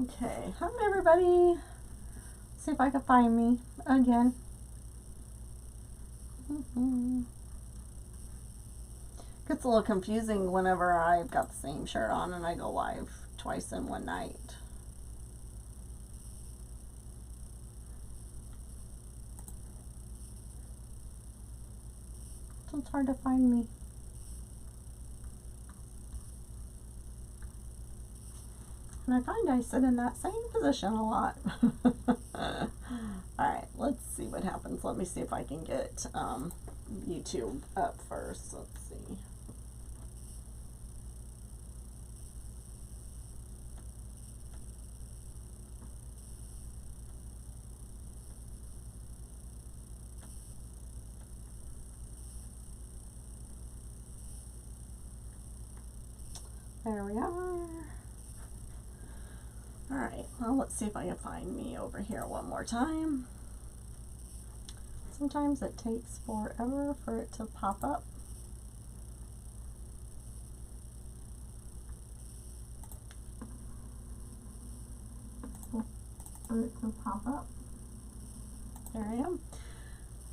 Okay, hi everybody. See if I can find me again. Gets a little confusing whenever I've got the same shirt on and I go live twice in one night. So it's hard to find me. And I find I sit in that same position a lot. Alright, let's see what happens. Let me see if I can get YouTube up first. Let's see. There we are. Alright, well, let's see if I can find me over here one more time. Sometimes it takes forever for it to pop up. There I am.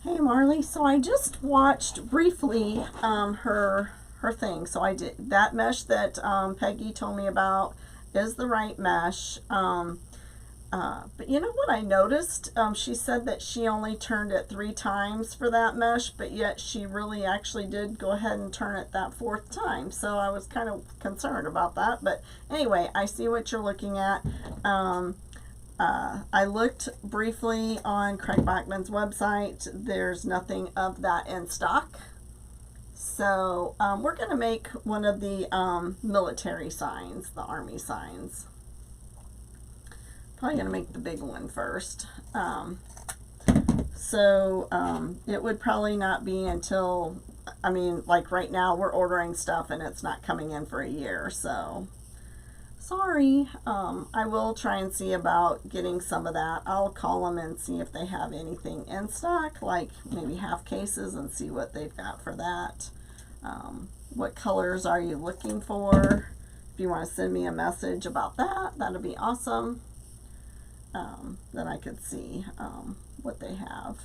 Hey Marley, so I just watched briefly her thing. So I did that mesh that Peggy told me about is the right mesh. But you know what I noticed? She said that she only turned it 3 times for that mesh, but yet she really actually did go ahead and turn it that 4th time. So I was kind of concerned about that. But anyway, I see what you're looking at. I looked briefly on Craig Bachman's website. There's nothing of that in stock. So we're going to make one of the military signs, the army signs. Probably going to make the big one first. It would probably not be until, I mean, like right now we're ordering stuff and it's not coming in for a year. So sorry. I will try and see about getting some of that. I'll call them and see if they have anything in stock, like maybe half cases, and see what they've got for that. What colors are you looking for? If you want to send me a message about that, that'd be awesome. Then I could see what they have.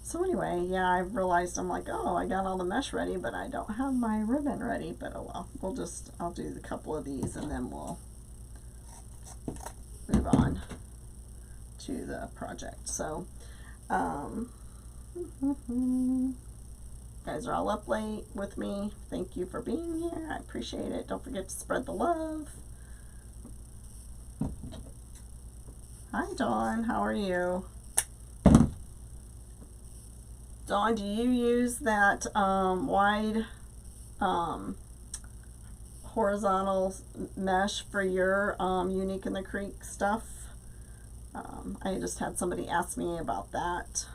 So anyway, yeah, I realized I'm like, oh, I got all the mesh ready, but I don't have my ribbon ready. But oh well, I'll do a couple of these and then we'll move on to the project. So you guys are all up late with me. Thank you for being here. I appreciate it. Don't forget to spread the love. Hi Dawn, how are you? Dawn, do you use that wide horizontal mesh for your Unique in the Creek stuff? I just had somebody ask me about that.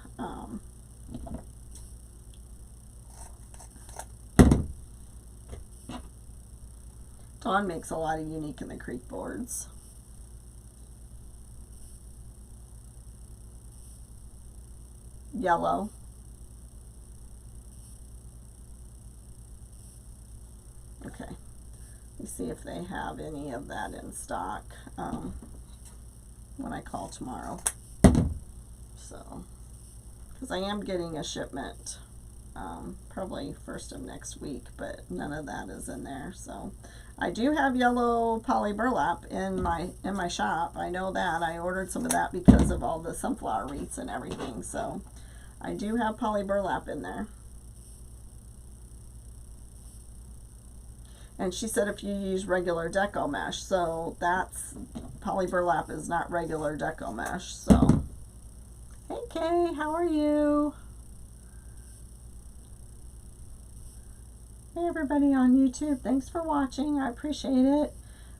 Dawn makes a lot of Unique in the Creek boards. Yellow. Okay, let me see if they have any of that in stock when I call tomorrow. So, because I am getting a shipment probably first of next week, but none of that is in there. So I do have yellow poly burlap in my shop. I know that. I ordered some of that because of all the sunflower wreaths and everything. So I do have poly burlap in there. And she said if you use regular deco mesh, so that's, poly burlap is not regular deco mesh. So, hey Kay, how are you? Hey everybody on YouTube, thanks for watching, I appreciate it.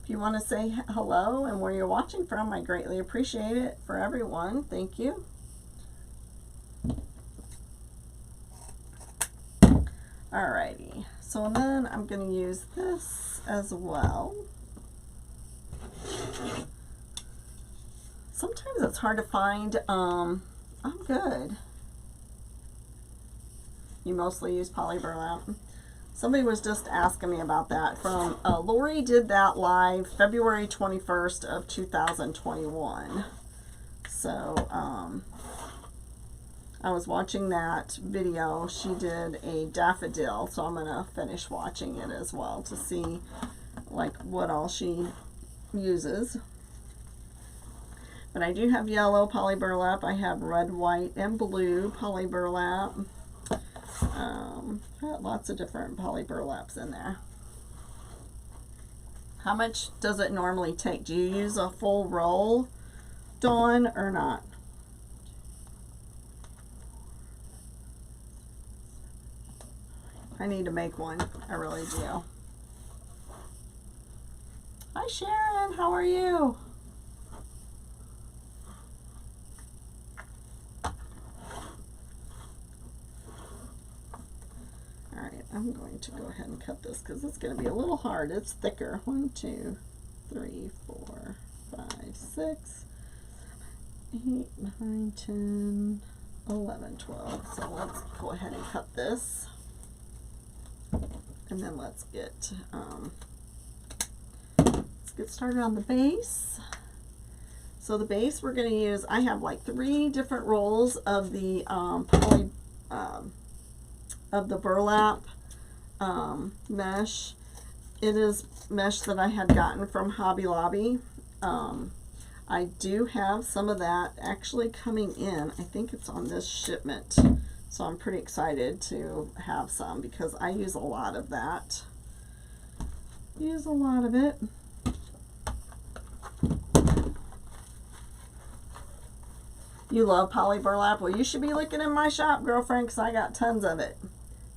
If you want to say hello and where you're watching from, I greatly appreciate it for everyone. Thank you. Alrighty, so then I'm going to use this as well. Sometimes it's hard to find. I'm good. You mostly use poly burlap. Somebody was just asking me about that. From Lori did that live February 21st of 2021. So I was watching that video. She did a daffodil, so I'm gonna finish watching it as well to see like what all she uses. But I do have yellow poly burlap. I have red, white, and blue poly burlap. Got lots of different poly burlaps in there. How much does it normally take? Do you use a full roll, Dawn, or not? I need to make one. I really do. Hi Sharon, how are you? Alright, I'm going to go ahead and cut this because it's going to be a little hard. It's thicker. 1, 2, 3, 4, 5, 6, 8, 9, 10, 11, 12. So let's go ahead and cut this. And then let's get started on the base. So the base we're going to use, I have like 3 different rolls of the poly of the burlap mesh. It is mesh that I had gotten from Hobby Lobby. I do have some of that actually coming in. I think it's on this shipment. So I'm pretty excited to have some because I use a lot of that. Use a lot of it. You love poly burlap? Well, you should be looking in my shop, girlfriend, because I got tons of it.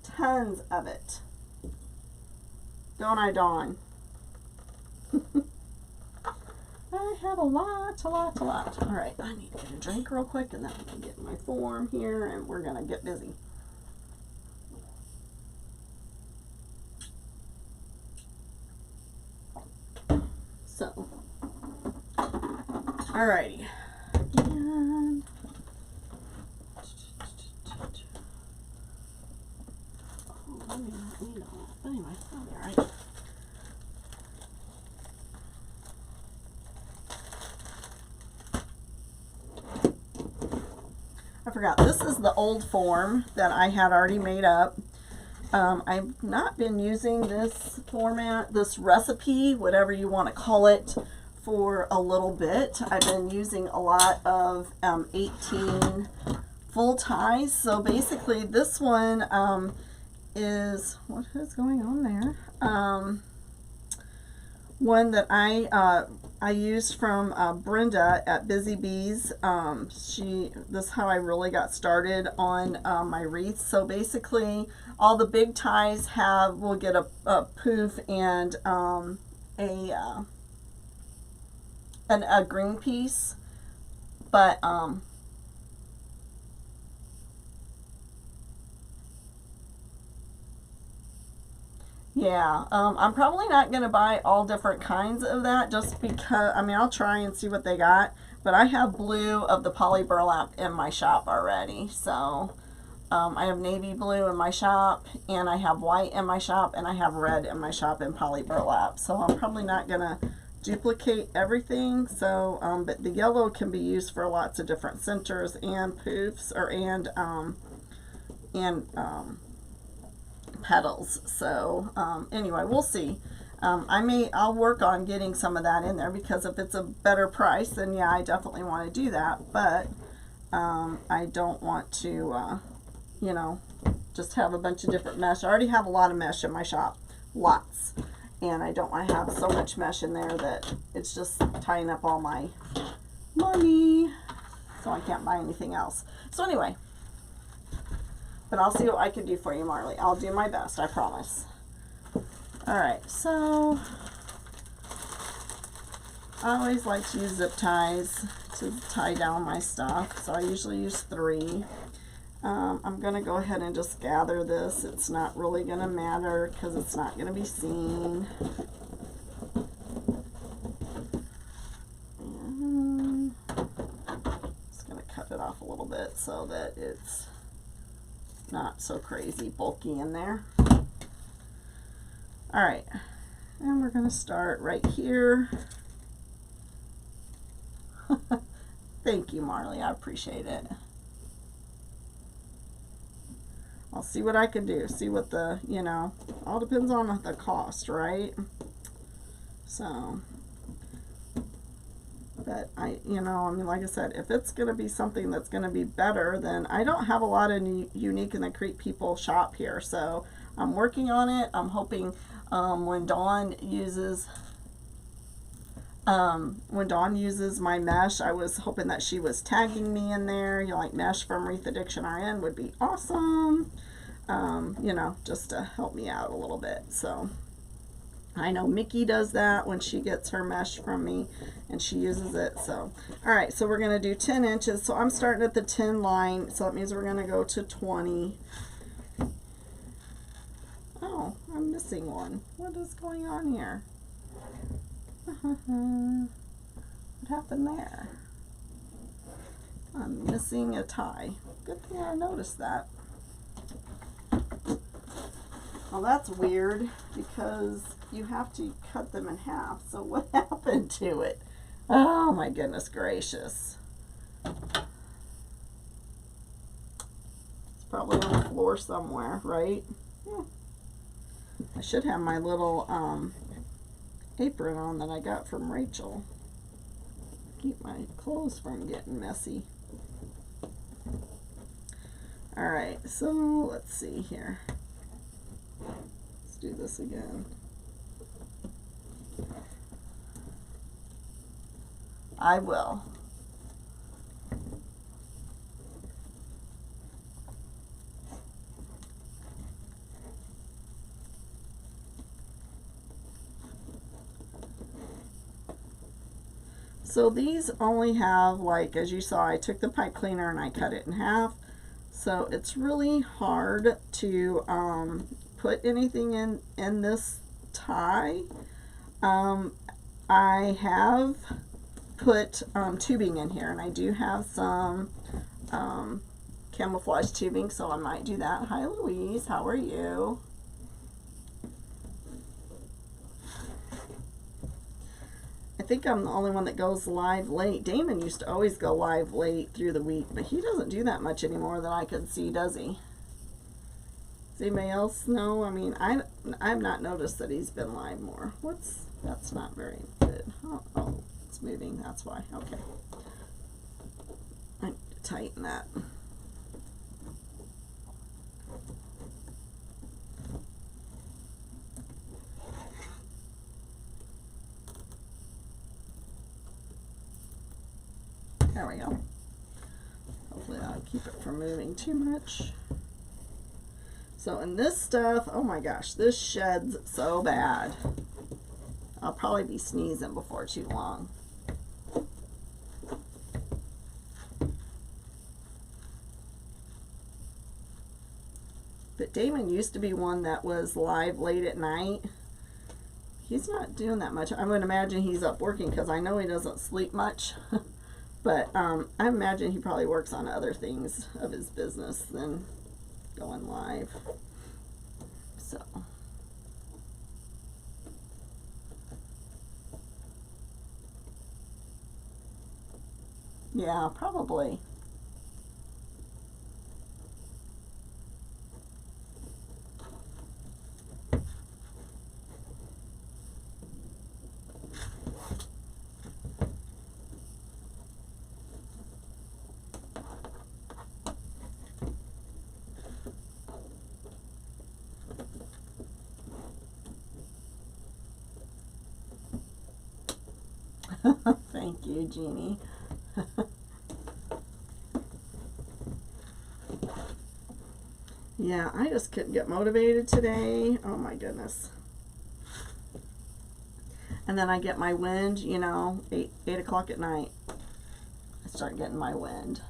Tons of it. Don't I, Dawn? I have a lot. All right, I need to get a drink real quick, and then I'm going to get my form here, and we're going to get busy. So, alrighty. And I may not need all that, but anyway, I'll be alright. I forgot, this is the old form that I had already made up. I've not been using this format, this recipe, whatever you want to call it, for a little bit. I've been using a lot of 18 full ties. So basically this one is, what is going on there? One that I used from Brenda at Busy Bees. This is how I really got started on my wreaths. So basically all the big ties will get a poof and a green piece, but yeah, I'm probably not going to buy all different kinds of that just because, I mean, I'll try and see what they got, but I have blue of the poly burlap in my shop already. So I have navy blue in my shop, and I have white in my shop, and I have red in my shop in poly burlap. So I'm probably not going to duplicate everything. So but the yellow can be used for lots of different centers and poofs, or and petals. So anyway, we'll see. I'll work on getting some of that in there, because if it's a better price, then yeah, I definitely want to do that. But I don't want to you know, just have a bunch of different mesh. I already have a lot of mesh in my shop, lots, and I don't want to have so much mesh in there that it's just tying up all my money, so I can't buy anything else. So anyway, but I'll see what I can do for you, Marley. I'll do my best, I promise. Alright, so I always like to use zip ties to tie down my stuff, so I usually use 3. I'm going to go ahead and just gather this. It's not really going to matter because it's not going to be seen. And just going to cut it off a little bit so that it's not so crazy bulky in there. All right, and we're going to start right here. Thank you, Marley. I appreciate it. I'll see what I can do. See what the, you know, all depends on the cost, right? So, but you know, I mean, like I said, if it's going to be something that's going to be better, then I don't have a lot of Unique in the Creek people shop here. So I'm working on it. I'm hoping when Dawn uses my mesh, I was hoping that she was tagging me in there. You know, like mesh from Wreath Addiction RN would be awesome. You know, just to help me out a little bit. So I know Mickey does that when she gets her mesh from me and she uses it. So, all right, so we're going to do 10 inches. So I'm starting at the 10 line. So that means we're going to go to 20. Oh, I'm missing one. What is going on here? What happened there? I'm missing a tie. Good thing I noticed that. Well, that's weird because you have to cut them in half. So what happened to it? Oh my goodness gracious. It's probably on the floor somewhere, right? I should have my little apron on that I got from Rachel. Keep my clothes from getting messy. All right, so let's see here. Let's do this again. I will. So these only have, like, as you saw, I took the pipe cleaner and I cut it in half. So it's really hard to put anything in this tie. I have put tubing in here, and I do have some camouflage tubing, so I might do that. Hi, Louise. How are you? I think I'm the only one that goes live late. Damon used to always go live late through the week, but he doesn't do that much anymore that I can see, does he? Does anybody else know? I mean, I've not noticed that he's been live more. That's not very good. Oh, it's moving. That's why. Okay. I need to tighten that. There we go. Hopefully that'll keep it from moving too much. So in this stuff, oh my gosh, this sheds so bad. I'll probably be sneezing before too long. But Damon used to be one that was live late at night. He's not doing that much. I would imagine he's up working because I know he doesn't sleep much. But I imagine he probably works on other things of his business than going live. So. Yeah, probably. Thank you, Jeannie. Yeah, I just couldn't get motivated today. Oh my goodness. And then I get my wind, you know, 8 o'clock at night. I start getting my wind.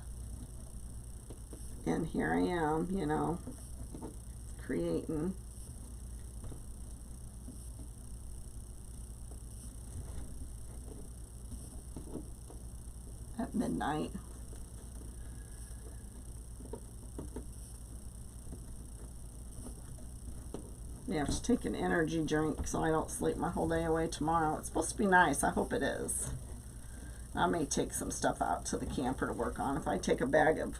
And here I am, you know, creating. At midnight. You have to take an energy drink so I don't sleep my whole day away tomorrow. It's supposed to be nice. I hope it is. I may take some stuff out to the camper to work on. If I take a bag of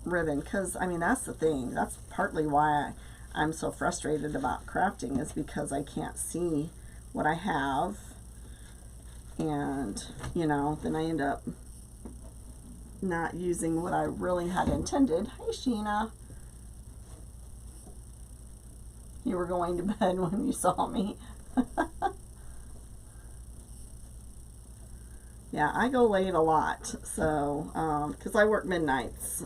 ribbon, because I mean that's the thing. That's partly why I'm so frustrated about crafting, is because I can't see what I have, and you know, then I end up not using what I really had intended. Hey Sheena, you were going to bed when you saw me. Yeah, I go late a lot, so because I work midnights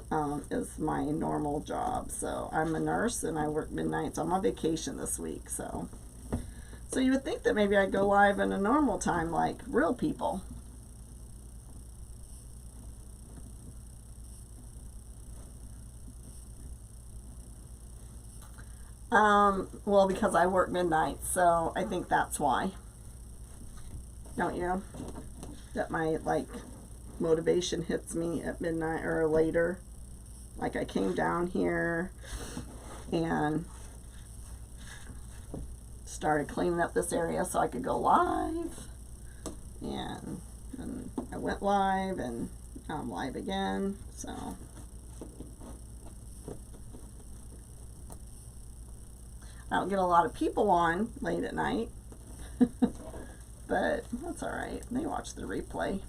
is my normal job. So I'm a nurse and I work midnights. I'm on vacation this week, so you would think that maybe I'd go live in a normal time like real people. Well, because I work midnight, so I think that's why. Don't you? That my, like, motivation hits me at midnight or later. Like, I came down here and started cleaning up this area so I could go live. And I went live, and now I'm live again, so... I don't get a lot of people on late at night, but that's alright. They watch the replay.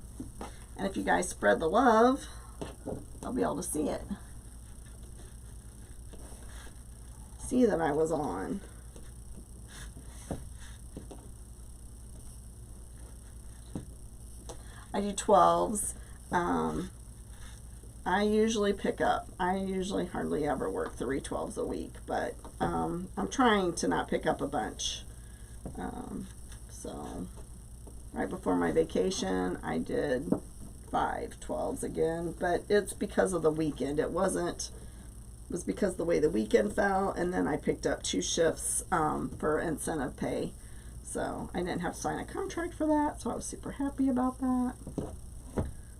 And if you guys spread the love, they'll be able to see it. See that I was on. I do 12s. I usually pick up. I usually hardly ever work 3 12s a week, but I'm trying to not pick up a bunch. So right before my vacation, I did 5 12s again, but it's because of the weekend. It was because the way the weekend fell, and then I picked up 2 shifts for incentive pay. So I didn't have to sign a contract for that, so I was super happy about that.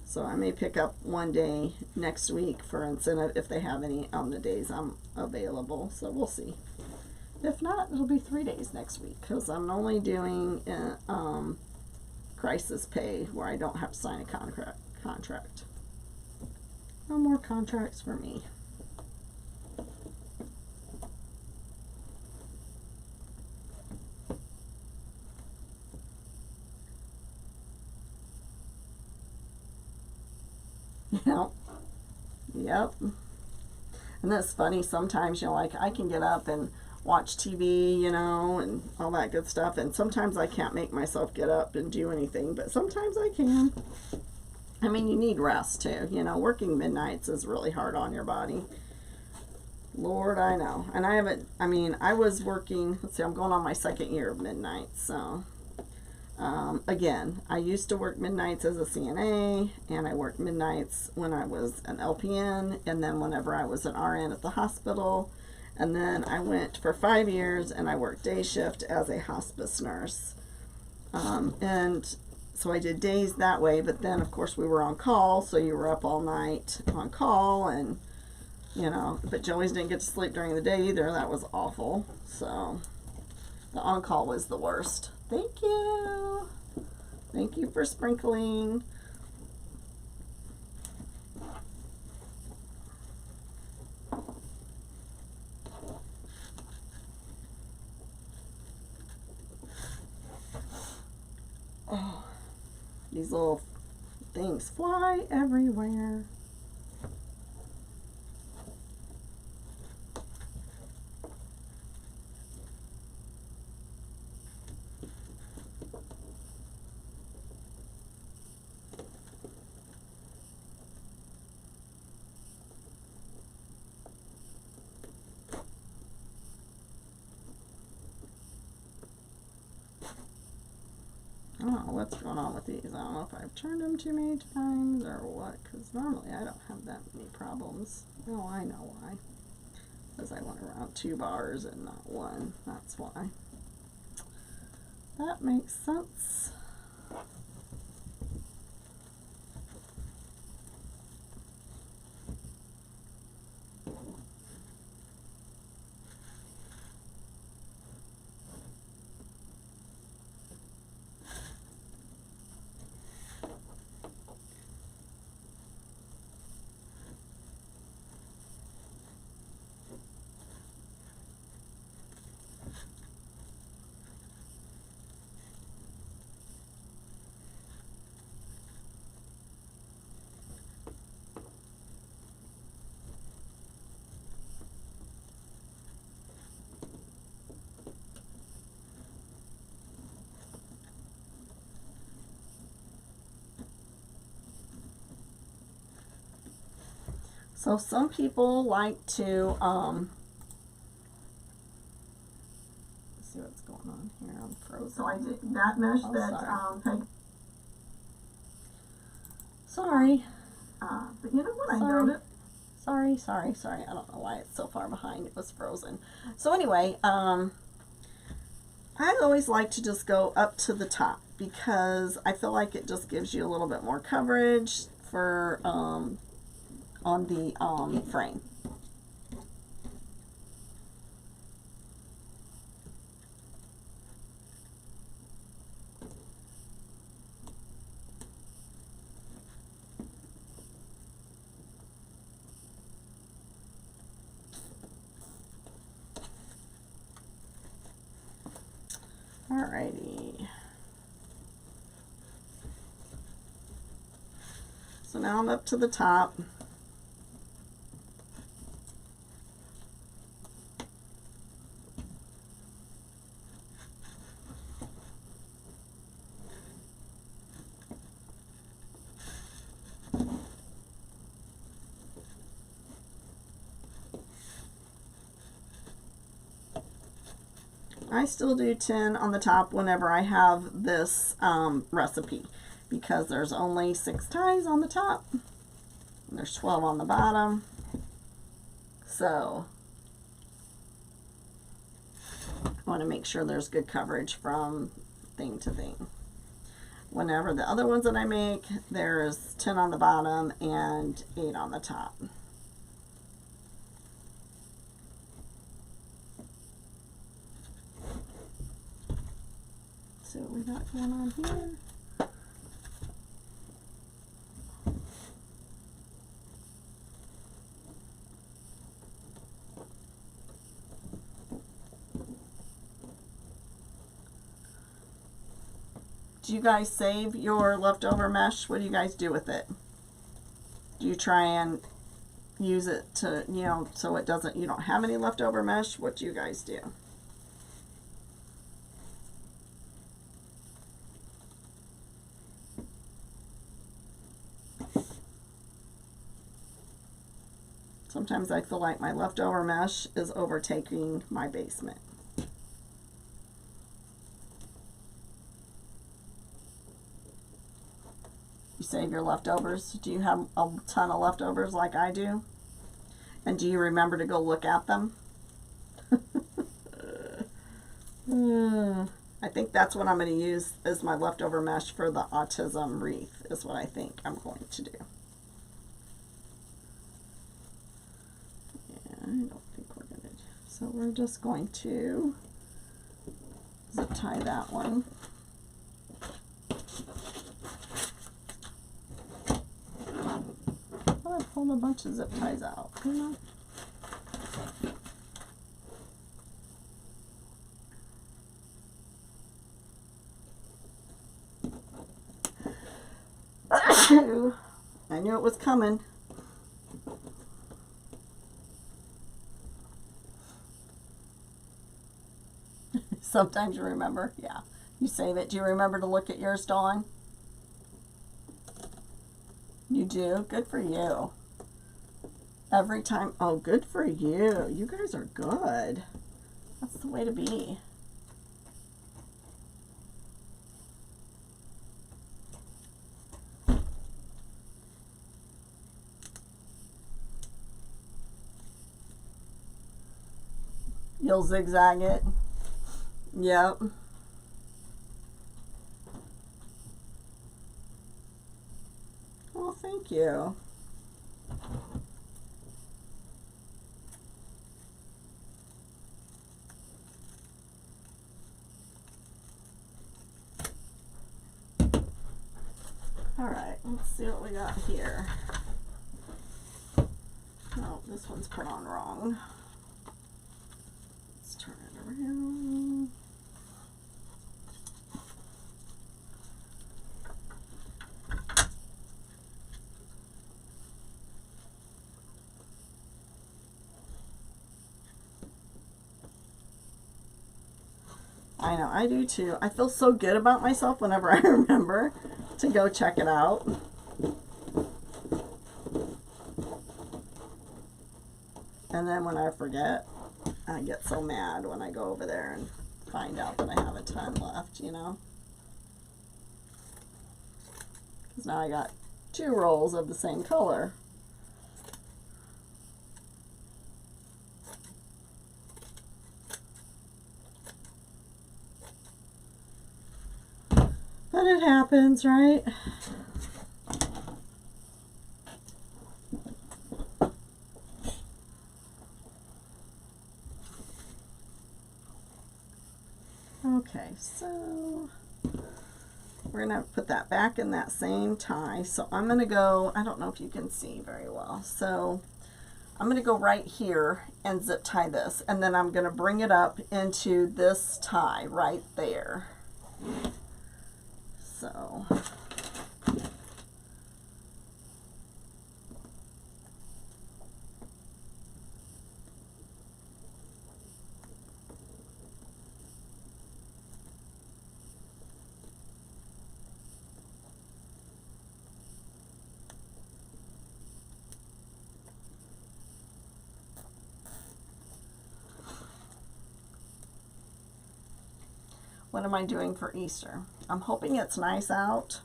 So I may pick up 1 day next week for incentive if they have any on the days I'm available. So we'll see. If not, it'll be 3 days next week, because I'm only doing crisis pay where I don't have to sign a contract. No more contracts for me. Yep. And that's funny. Sometimes, you know, like I can get up and watch TV, you know, and all that good stuff. And sometimes I can't make myself get up and do anything, but sometimes I can. I mean, you need rest too. You know, working midnights is really hard on your body. Lord, I know. And I haven't, I mean, I was working, let's see, I'm going on my 2nd year of midnights, so... again, I used to work midnights as a CNA, and I worked midnights when I was an LPN, and then whenever I was an RN at the hospital, and then I went for 5 years and I worked day shift as a hospice nurse. And so I did days that way, but then of course we were on call, so you were up all night on call, and you know, but you always didn't get to sleep during the day either. That was awful. So the on-call was the worst. Thank you. Thank you for sprinkling. Oh, these little things fly everywhere. I don't know what's going on with these. I don't know if I've turned them too many times or what, because normally I don't have that many problems. Oh, I know why. Because I went around 2 bars and not 1. That's why. That makes sense. So some people like to, let's see what's going on here. I'm frozen. So I did that mesh sorry. Sorry. But you know what, I noticed. Sorry. I don't know why it's so far behind. It was frozen. So anyway, I always like to just go up to the top because I feel like it just gives you a little bit more coverage for on the frame. Alrighty. So now I'm up to the top. I still do 10 on the top whenever I have this recipe because there's only 6 ties on the top and there's 12 on the bottom. So I want to make sure there's good coverage from thing to thing. Whenever the other ones that I make, there's 10 on the bottom and 8 on the top. See what we got going on here. Do you guys save your leftover mesh? What do you guys do with it? Do you try and use it to, you know, so it doesn't, you don't have any leftover mesh? What do you guys do? Sometimes I feel like my leftover mesh is overtaking my basement. You save your leftovers? Do you have a ton of leftovers like I do? And do you remember to go look at them? I think that's what I'm going to use as my leftover mesh for the autism wreath, is what I think I'm going to do. I don't think we're going to. So we're just going to zip tie that one. Oh, I pulled a bunch of zip ties out. I knew it was coming. Sometimes you remember. Yeah. You save it. Do you remember to look at yours, Dawn? You do? Good for you. Every time. Oh, good for you. You guys are good. That's the way to be. You'll zigzag it. Yep. Well, thank you. All right, let's see what we got here. Oh, this one's put on wrong. Let's turn it around. I know, I do too. I feel so good about myself whenever I remember to go check it out. And then when I forget, I get so mad when I go over there and find out that I have a ton left, you know. Because now I got 2 rolls of the same color. But it happens, right? Okay, so we're going to put that back in that same tie. So I'm going to go, I don't know if you can see very well. So I'm going to go right here and zip tie this. And then I'm going to bring it up into this tie right there. So what am I doing for Easter? I'm hoping it's nice out,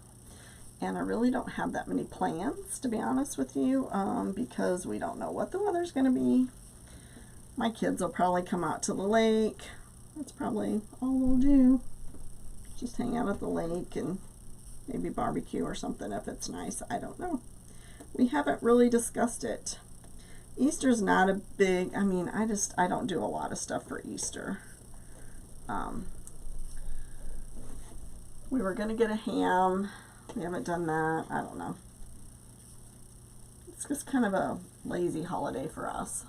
and I really don't have that many plans, to be honest with you, because we don't know what the weather's going to be. My kids will probably come out to the lake. That's probably all we'll do. Just hang out at the lake and maybe barbecue or something if it's nice. I don't know. We haven't really discussed it. Easter's not a big, I mean, I don't do a lot of stuff for Easter. We were going to get a ham. We haven't done that. I don't know. It's just kind of a lazy holiday for us.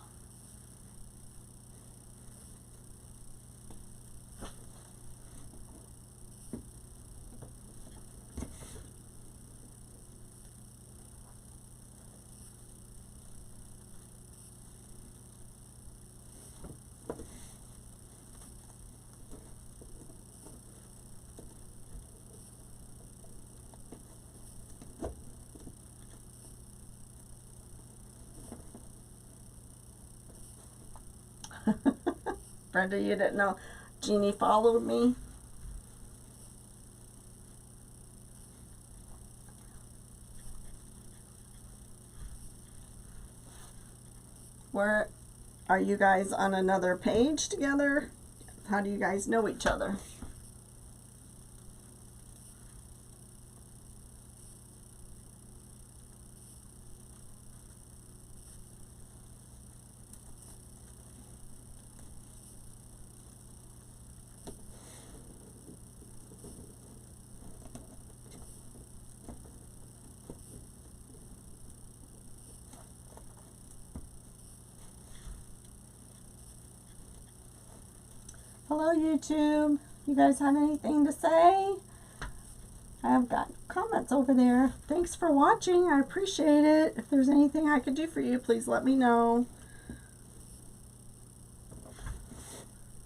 Brenda, you didn't know Jeannie followed me? Where are you guys on another page together? How do you guys know each other? Hello, YouTube. You guys have anything to say? I've got comments over there. Thanks for watching. I appreciate it. If there's anything I could do for you, please let me know.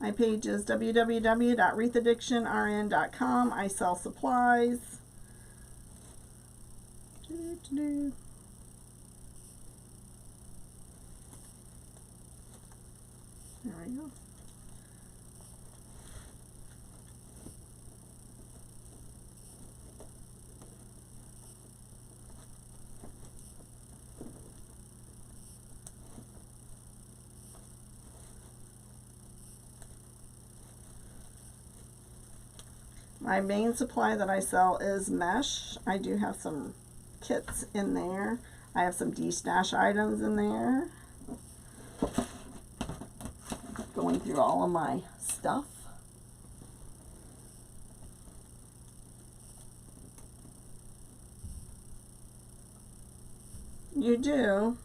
My page is www.wreathaddictionrn.com. I sell supplies. There we go. My main supply that I sell is mesh. I do have some kits in there. I have some de-stash items in there. Going through all of my stuff. You do?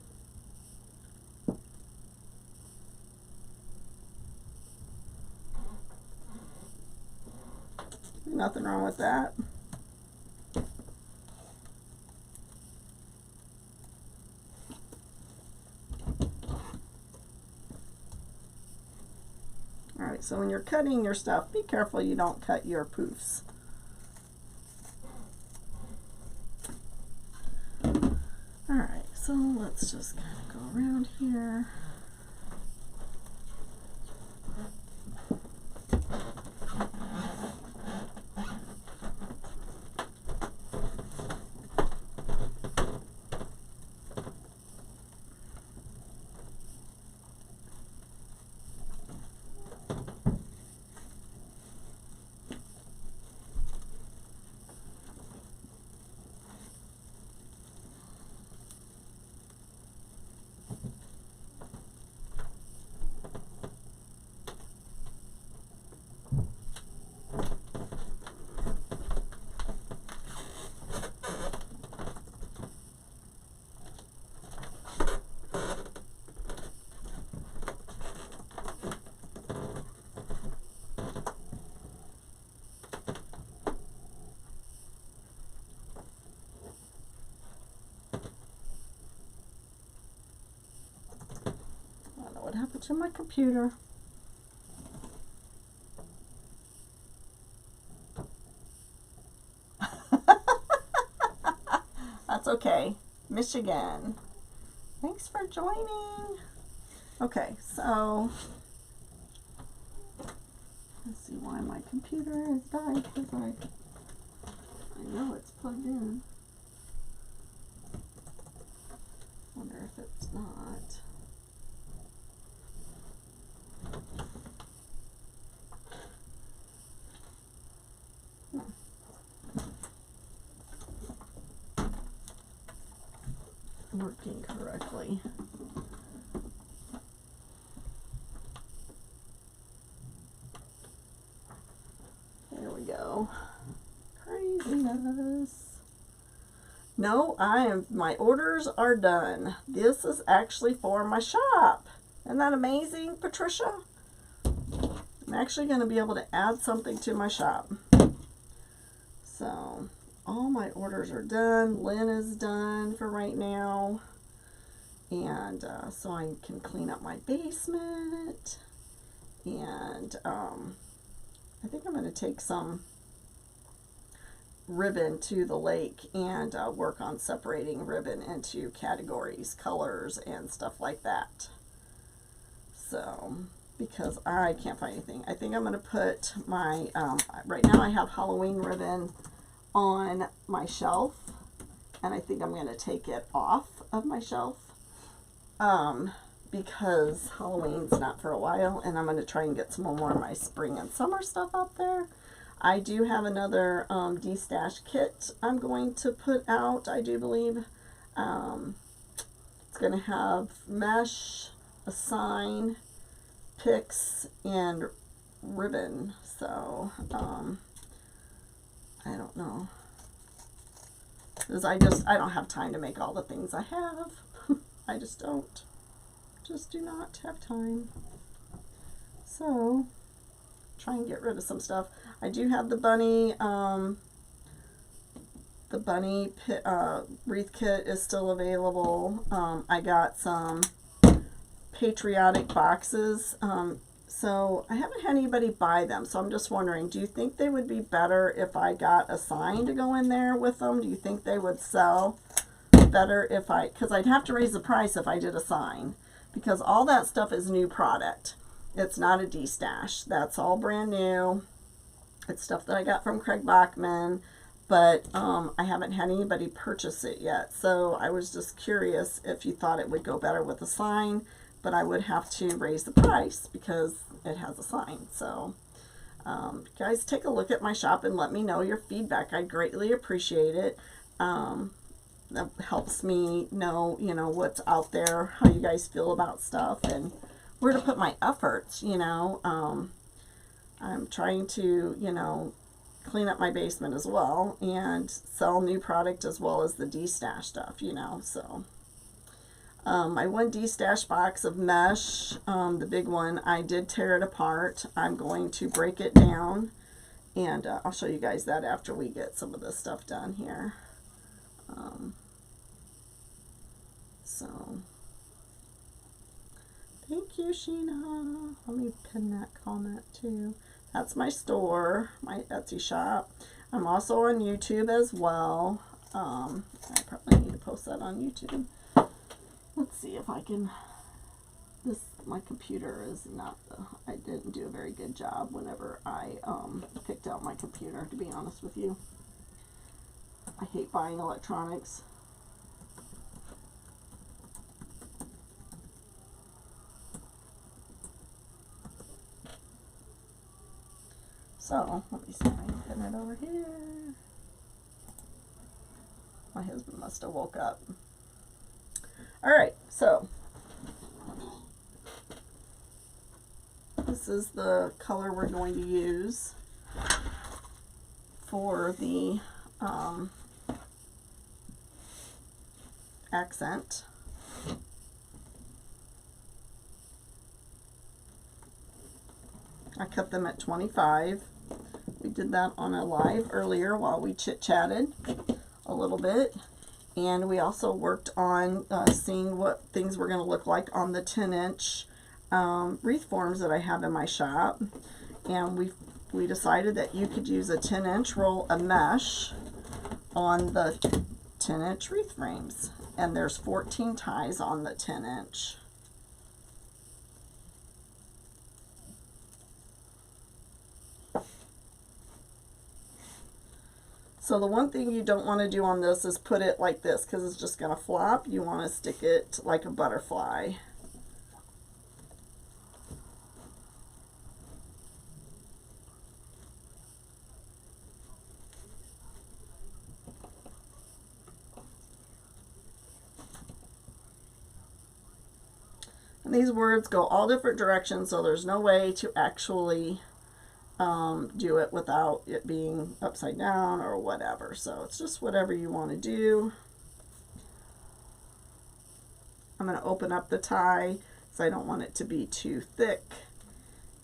Nothing wrong with that. Alright, so when you're cutting your stuff, be careful you don't cut your poofs. Alright, so let's just kind of go around here. what happened to my computer? That's okay. Michigan. Thanks for joining. Okay, so let's see why my computer has died, because I know it's plugged in. Wonder if it's not. Working correctly. There we go. Craziness. No, my orders are done. This is actually for my shop. Isn't that amazing, Patricia? I'm actually going to be able to add something to my shop. So all my orders are done. Lynn is done for right now. And so I can clean up my basement. And I think I'm going to take some ribbon to the lake and work on separating ribbon into categories, colors, and stuff like that. So, because I can't find anything. I think I'm going to put my, right now I have Halloween ribbon on my shelf, and I think I'm going to take it off of my shelf because Halloween's not for a while, and I'm going to try and get some more of my spring and summer stuff up there. I do have another de-stash kit I'm going to put out, I do believe. It's going to have mesh, a sign, picks, and ribbon. So, I don't know. Because I don't have time to make all the things I have. I just don't. Just do not have time. So, try and get rid of some stuff. I do have the bunny wreath kit is still available. I got some patriotic boxes. So I haven't had anybody buy them. So I'm just wondering, do you think they would be better if I got a sign to go in there with them? Do you think they would sell better if because I'd have to raise the price if I did a sign, because all that stuff is new product. It's not a de-stash. That's all brand new. It's stuff that I got from Craig Bachman, but I haven't had anybody purchase it yet. So I was just curious if you thought it would go better with a sign, but I would have to raise the price because it has a sign. So guys, take a look at my shop and let me know your feedback. I greatly appreciate it. That helps me know, what's out there, how you guys feel about stuff, and where to put my efforts, I'm trying to, clean up my basement as well and sell new product as well as the de-stash stuff, so. My one de-stash box of mesh, the big one, I did tear it apart. I'm going to break it down, and I'll show you guys that after we get some of this stuff done here. So, thank you, Sheena. Let me pin that comment too. That's my store, my Etsy shop. I'm also on YouTube as well. I probably need to post that on YouTube. Let's see if I can. My computer is not I didn't do a very good job whenever I picked out my computer, to be honest with you. I hate buying electronics. So, let me see if I can pin it over here. My husband must have woke up. Alright, so this is the color we're going to use for the accent. I cut them at 25. We did that on a live earlier while we chit-chatted a little bit. And we also worked on seeing what things were going to look like on the 10-inch wreath forms that I have in my shop, and we decided that you could use a 10-inch roll of mesh on the 10-inch wreath frames, and there's 14 ties on the 10-inch. So the one thing you don't want to do on this is put it like this, because it's just going to flop. You want to stick it like a butterfly. And these words go all different directions, so there's no way to actually do it without it being upside down or whatever. So it's just whatever you want to do. I'm going to open up the tie because I don't want it to be too thick.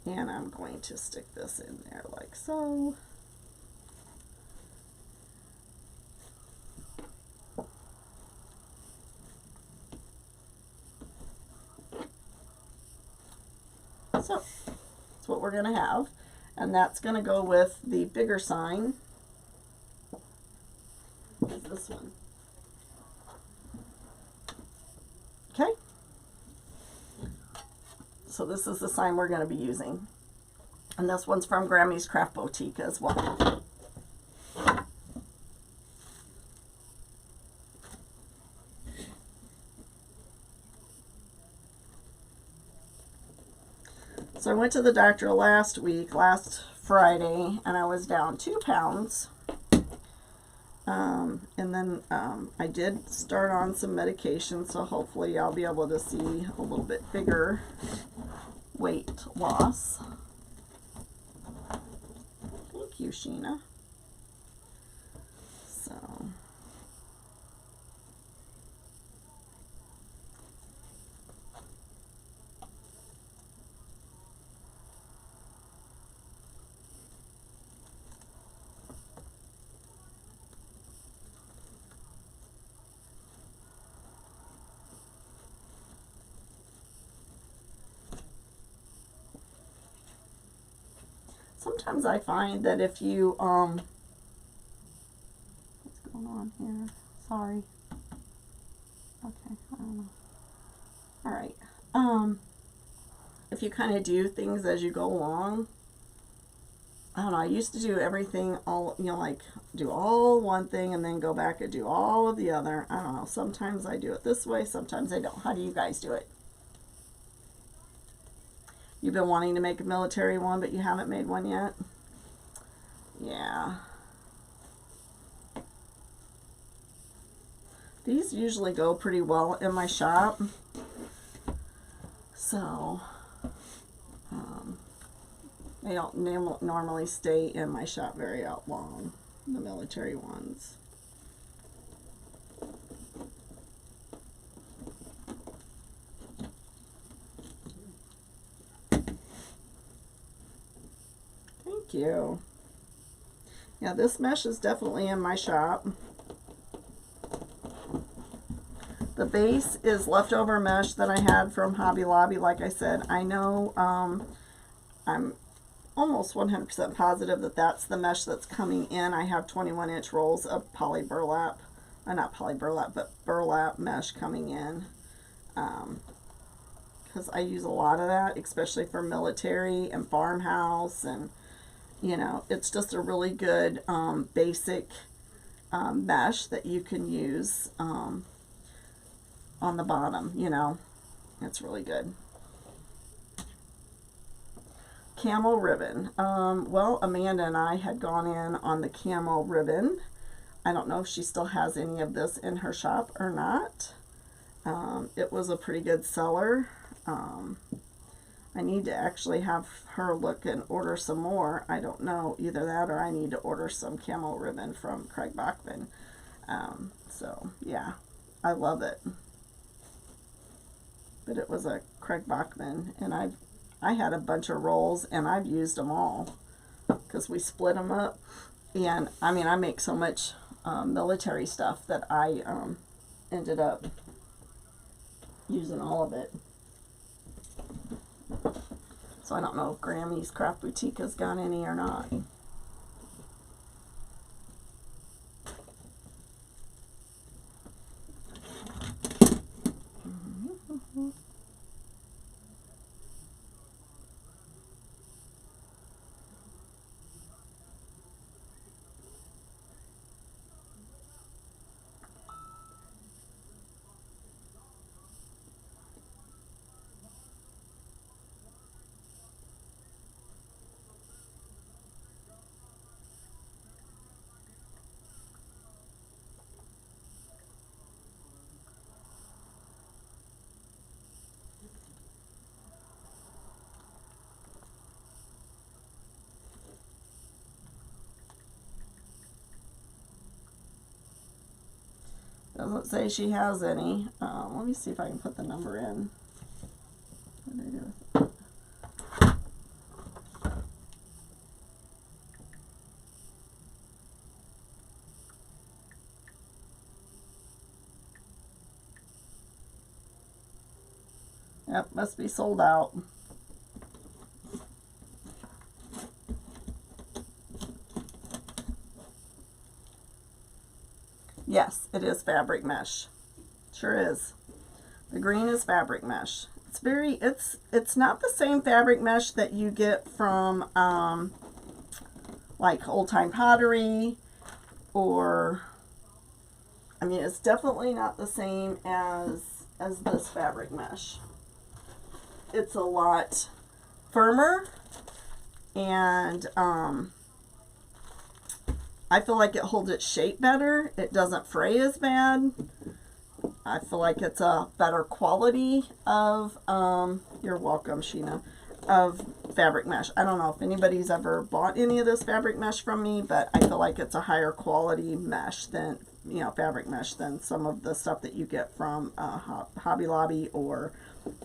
And I'm going to stick this in there like so. So that's what we're going to have. And that's going to go with the bigger sign. Is this one. Okay. So this is the sign we're going to be using. And this one's from Grammy's Craft Boutique as well. So I went to the doctor last Friday, and I was down 2 pounds. And then I did start on some medication, so hopefully I'll be able to see a little bit bigger weight loss. Thank you, Sheena. So... sometimes I find that if you, what's going on here? Sorry. Okay, I don't know. Alright. If you kind of do things as you go along, I don't know, I used to do everything all, you know, like do all one thing and then go back and do all of the other. I don't know, sometimes I do it this way, sometimes I don't. How do you guys do it? You've been wanting to make a military one, but you haven't made one yet? Yeah. These usually go pretty well in my shop. So, they don't normally stay in my shop very long, the military ones. Thank you. Yeah, this mesh is definitely in my shop. The base is leftover mesh that I had from Hobby Lobby. Like I said, I know I'm almost 100% positive that that's the mesh that's coming in. I have 21-inch rolls of poly burlap, not poly burlap, but burlap mesh coming in. Because I use a lot of that, especially for military and farmhouse, and you know, it's just a really good basic mesh that you can use on the bottom, you know. It's really good. Camel ribbon. Well, Amanda and I had gone in on the camel ribbon. I don't know if she still has any of this in her shop or not. It was a pretty good seller. I need to actually have her look and order some more. I don't know, either that or I need to order some camel ribbon from Craig Bachman. So yeah, I love it. But it was a Craig Bachman, and I had a bunch of rolls and I've used them all because we split them up. And I mean, I make so much military stuff that I ended up using all of it. So I don't know if Grammy's Craft Boutique has got any or not. Doesn't say she has any. Let me see if I can put the number in. What did I do with it? Yep, must be sold out. Yes, it is fabric mesh. Sure is. The green is fabric mesh. It's not the same fabric mesh that you get from like Old Time Pottery, or I mean, it's definitely not the same as this fabric mesh. It's a lot firmer, and I feel like it holds its shape better. It doesn't fray as bad. I feel like it's a better quality of, you're welcome, Sheena, of fabric mesh. I don't know if anybody's ever bought any of this fabric mesh from me, but I feel like it's a higher quality mesh than, you know, fabric mesh than some of the stuff that you get from Hobby Lobby or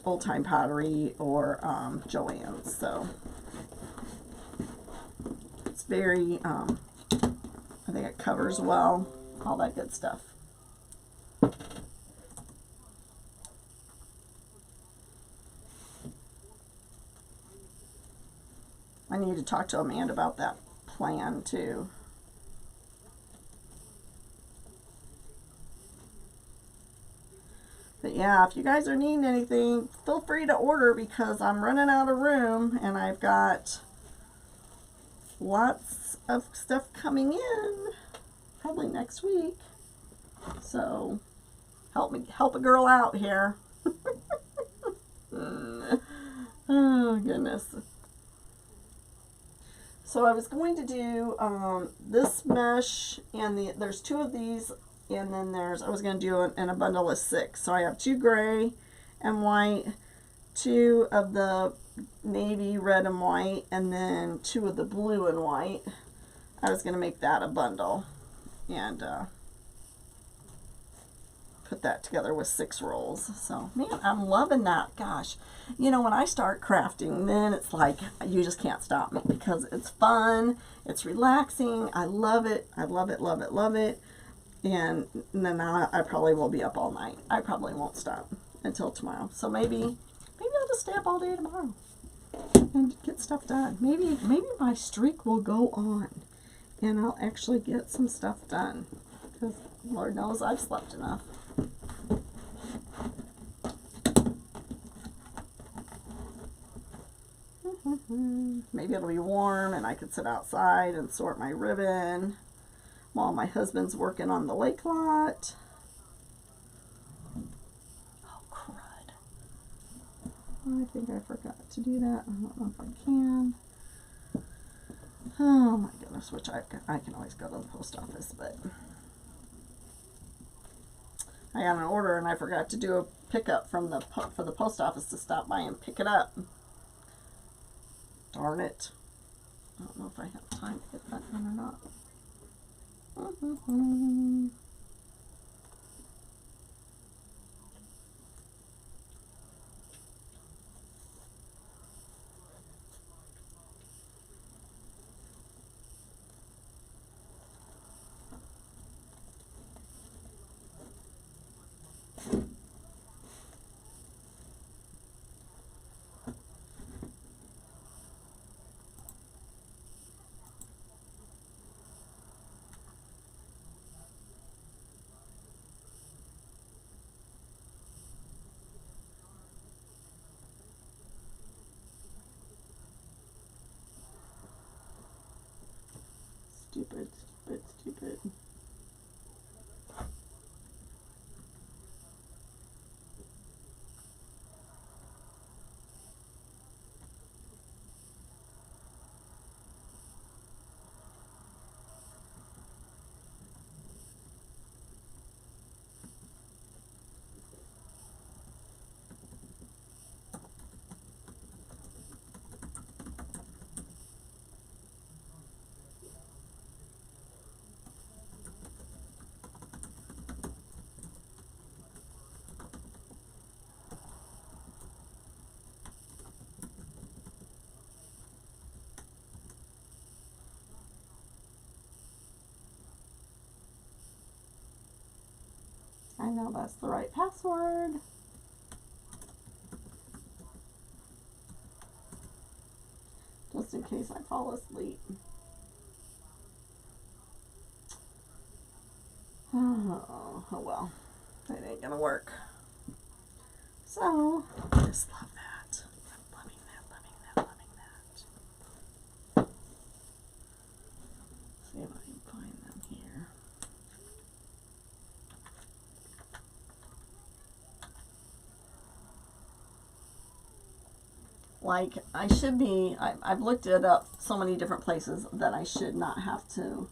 Old Time Pottery or Joann's. So it's very, I think it covers well, all that good stuff. I need to talk to Amanda about that plan too. But yeah, if you guys are needing anything, feel free to order, because I'm running out of room and I've got lots of stuff coming in probably next week. So help a girl out here. Oh goodness. So I was going to do this mesh, and there's two of these, and then I was going to do it in a bundle of 6. So I have 2 gray and white, 2 of the navy, red and white, and then 2 of the blue and white. I was going to make that a bundle and put that together with 6 rolls. So man, I'm loving that. Gosh, you know, when I start crafting, then it's like you just can't stop me, because it's fun, it's relaxing, I love it, I love it, love it, love it. And then I probably will be up all night. I probably won't stop until tomorrow. So maybe I'll just stay up all day tomorrow and get stuff done. Maybe my streak will go on and I'll actually get some stuff done, because Lord knows I've slept enough. Maybe it'll be warm and I could sit outside and sort my ribbon while my husband's working on the lake lot. Oh, crud. I think I forgot to do that. I don't know if I can. Oh my goodness, which I can always go to the post office, but I got an order and I forgot to do a pickup for the post office to stop by and pick it up. Darn it. I don't know if I have time to get that done or not. Stupid, stupid, stupid. I know that's the right password. Just in case I fall asleep. Oh well, it ain't gonna work. So, I just love that. I'm loving that, loving that, loving that. See if I can find them here. Like, I should be, I've looked it up so many different places that I should not have to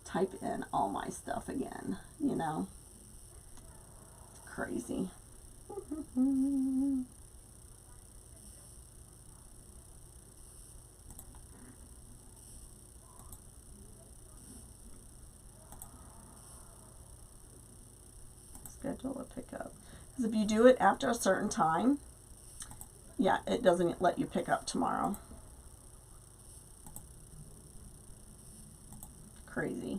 type in all my stuff again, you know? Crazy. Schedule a pickup. Because if you do it after a certain time, yeah, it doesn't let you pick up tomorrow. Crazy.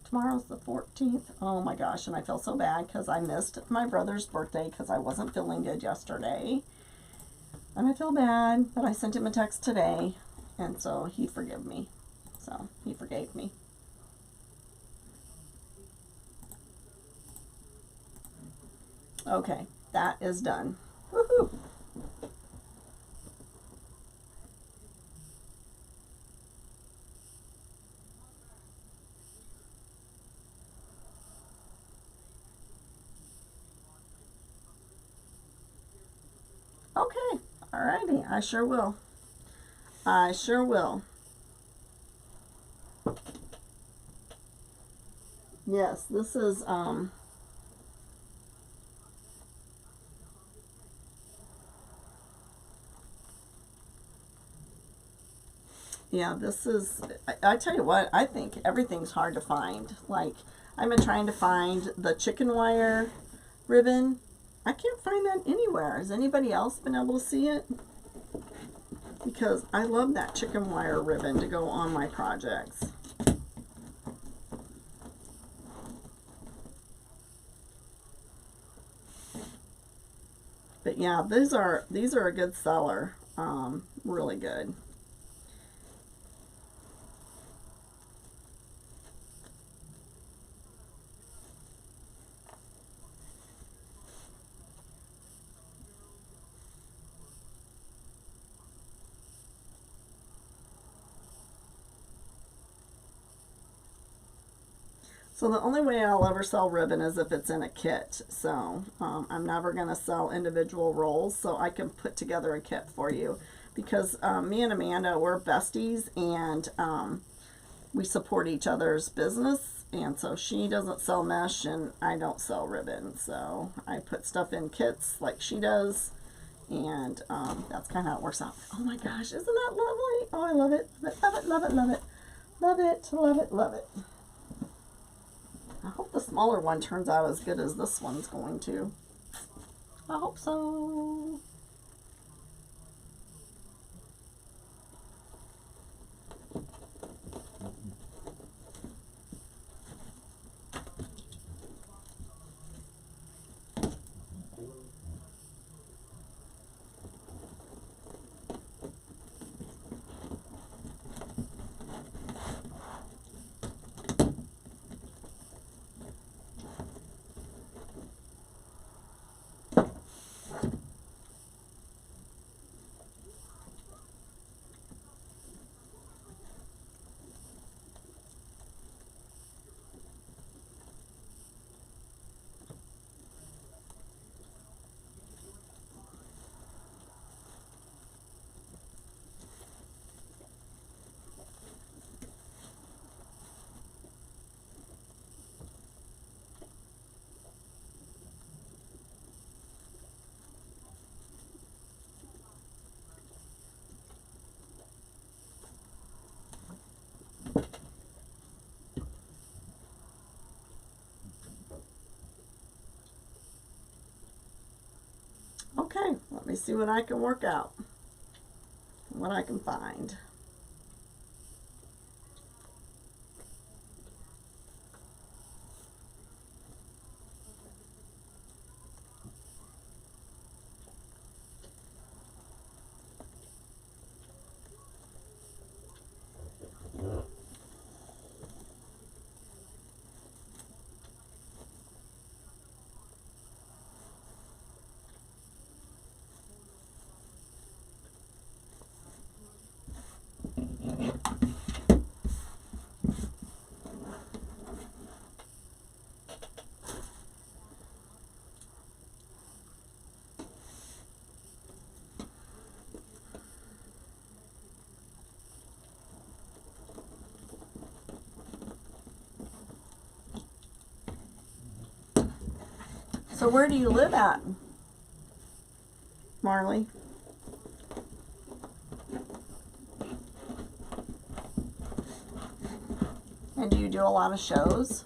Tomorrow's the 14th. Oh my gosh, and I feel so bad because I missed my brother's birthday because I wasn't feeling good yesterday. And I feel bad, but I sent him a text today, and so he forgave me. So, he forgave me. Okay, that is done. Woohoo! Okay, alrighty, I sure will. I sure will. Yes, this is, yeah, this is, I tell you what, I think everything's hard to find. Like, I've been trying to find the chicken wire ribbon. I can't find that anywhere. Has anybody else been able to see it? Because I love that chicken wire ribbon to go on my projects. But yeah, these are a good seller. Really good. So the only way I'll ever sell ribbon is if it's in a kit. So I'm never going to sell individual rolls, so I can put together a kit for you. Because me and Amanda, we're besties, and we support each other's business. And so she doesn't sell mesh, and I don't sell ribbon. So I put stuff in kits like she does, and that's kind of how it works out. Oh my gosh, isn't that lovely? Oh, I love it, love it, love it, love it, love it, love it, love it. I hope the smaller one turns out as good as this one's going to. I hope so. Okay, let me see what I can work out, what I can find. So where do you live at, Marley? And do you do a lot of shows?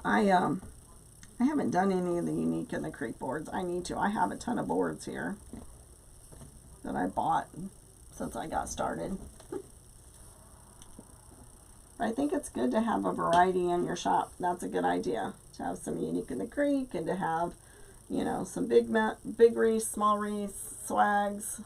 I haven't done any of the Unique and the Creek boards. I need to. I have a ton of boards here that I bought since I got started. I think it's good to have a variety in your shop. That's a good idea. To have some Unique in the Creek and to have, you know, some big wreaths, small wreaths, swags.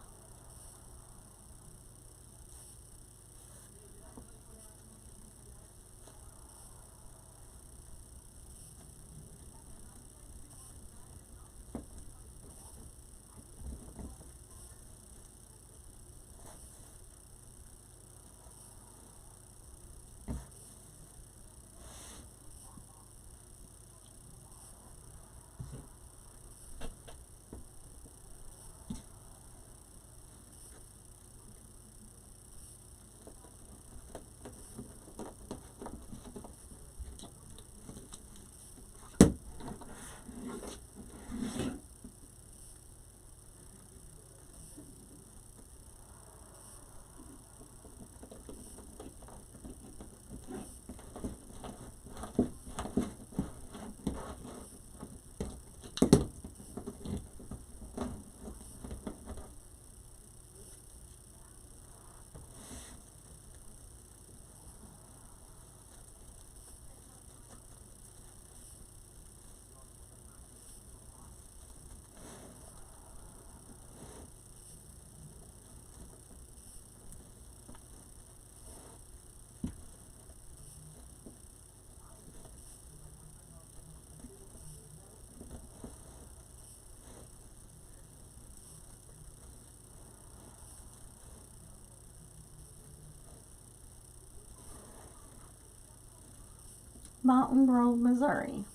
Mountain Grove, Missouri.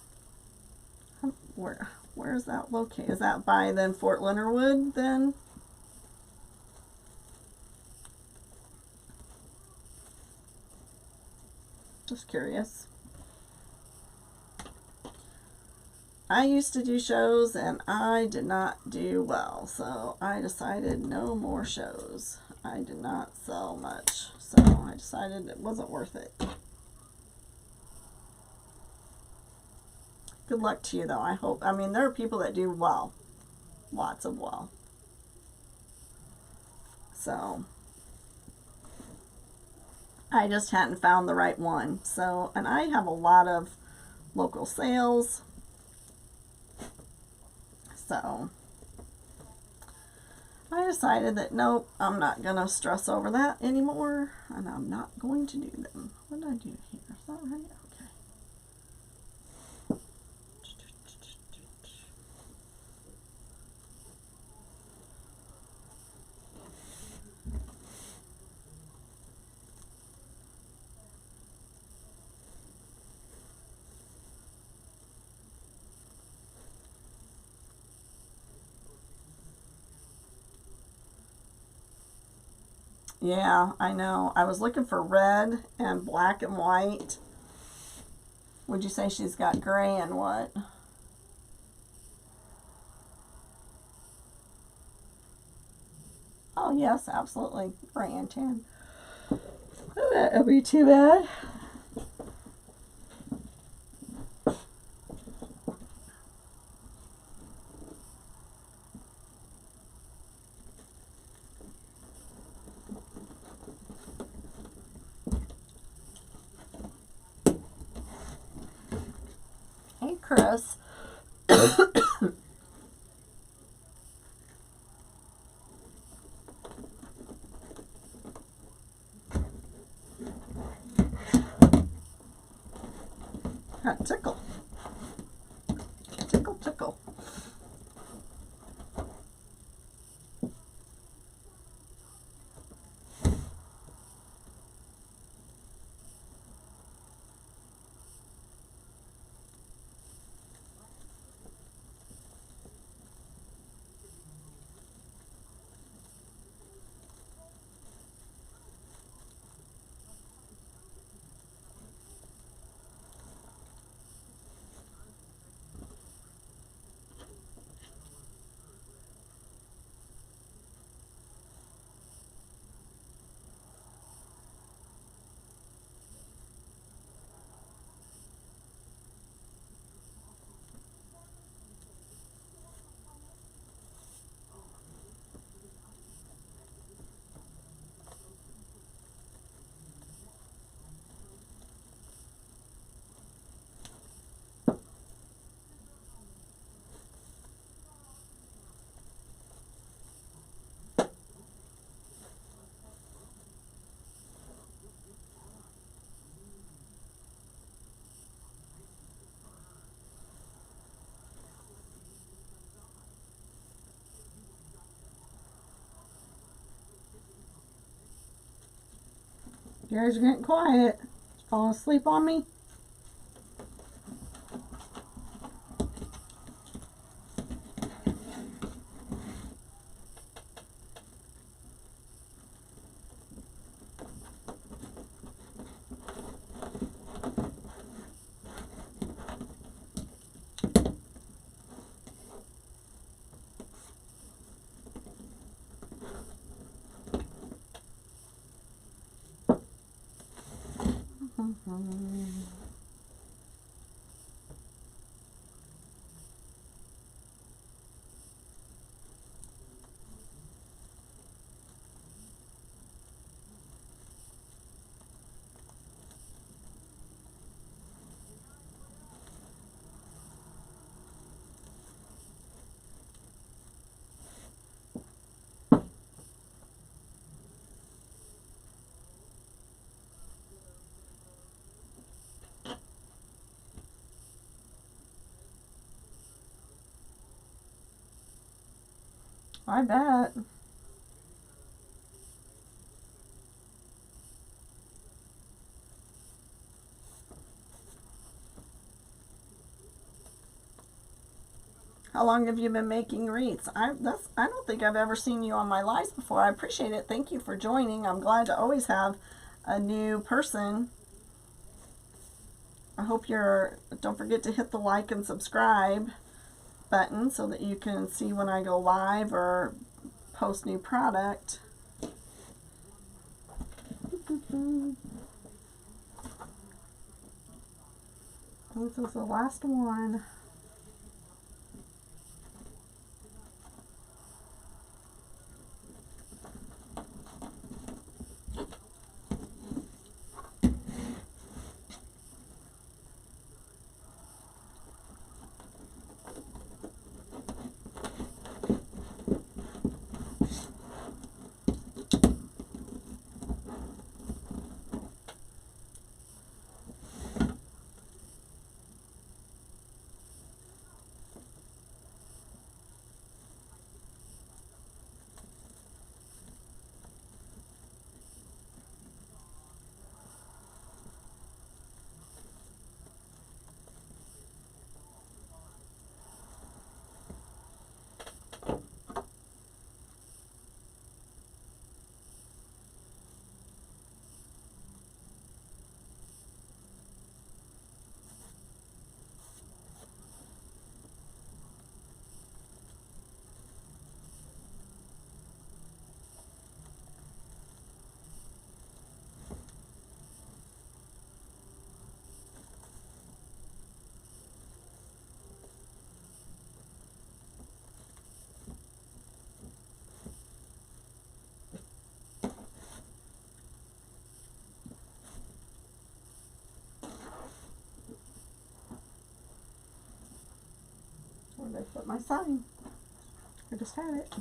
Where's that located? Is that by then Fort Leonard Wood then? Just curious. I used to do shows and I did not do well, so I decided no more shows. I did not sell much, so I decided it wasn't worth it. Good luck to you though. I hope, I mean, there are people that do well, lots of well. So I just hadn't found the right one. So, and I have a lot of local sales. So I decided that nope, I'm not gonna stress over that anymore, and I'm not going to do them. What did I do here? Is that right? Okay. Yeah, I know. I was looking for red and black and white. Would you say she's got gray and what? Oh, yes, absolutely. Gray and tan. That would be too bad. Hey, Chris. Tickle. Tickle, tickle. You guys are getting quiet. Falling asleep on me? I bet. How long have you been making wreaths? I don't think I've ever seen you on my lives before. I appreciate it. Thank you for joining. I'm glad to always have a new person. I hope don't forget to hit the like and subscribe button so that you can see when I go live or post new product. This is the last one. I put my sign? I just had it.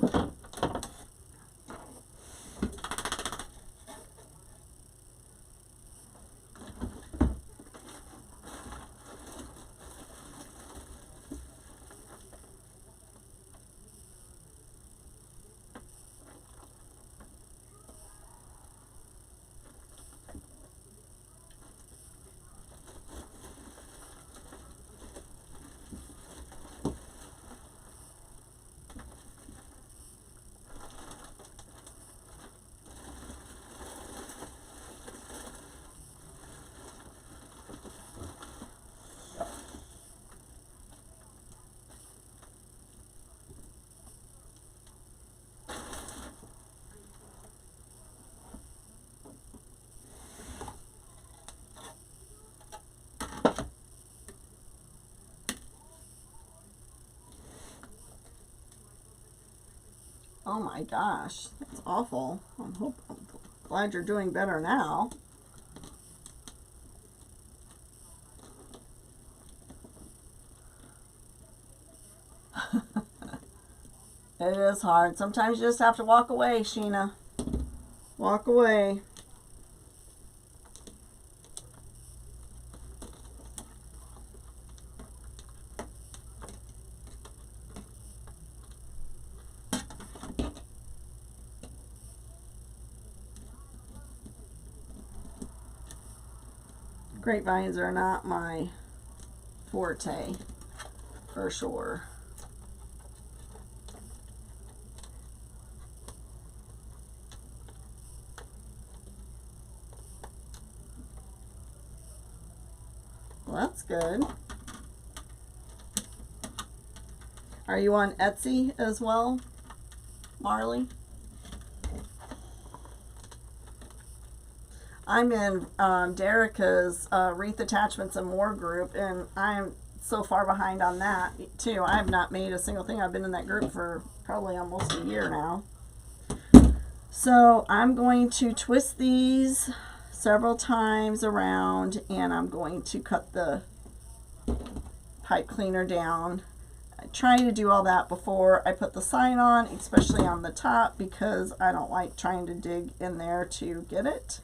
Oh my gosh, that's awful. I'm glad you're doing better now. It is hard. Sometimes you just have to walk away, Sheena. Walk away. Grapevines are not my forte, for sure. Well, that's good. Are you on Etsy as well, Marley? I'm in Derica's Wreath Attachments and More group, and I'm so far behind on that too. I have not made a single thing. I've been in that group for probably almost a year now. So I'm going to twist these several times around, and I'm going to cut the pipe cleaner down. I try to do all that before I put the sign on, especially on the top, because I don't like trying to dig in there to get it.